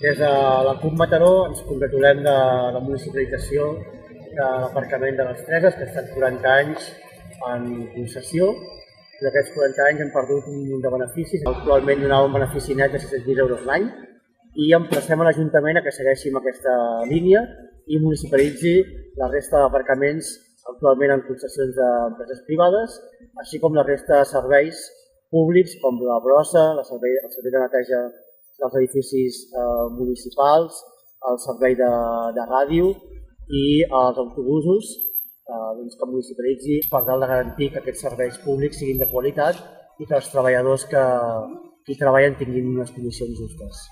Des de la CUP Mataró ens congratulem de la municipalització de l'aparcament de les Preses, que ha estat 40 anys en concessió. I d'aquests 40 anys hem perdut un munt de beneficis. Actualment donava un benefici net de 600.000 euros l'any i emplacem a l'Ajuntament a que segueixi amb aquesta línia i municipalitzi la resta d'aparcaments actualment en concessions d'empreses privades, així com la resta de serveis públics com la brossa, el servei de neteja dels edificis municipals, el servei de ràdio i els autobusos que municipalitzi per tal de garantir que aquests serveis públics siguin de qualitat i que els treballadors que hi treballen tinguin unes condicions justes.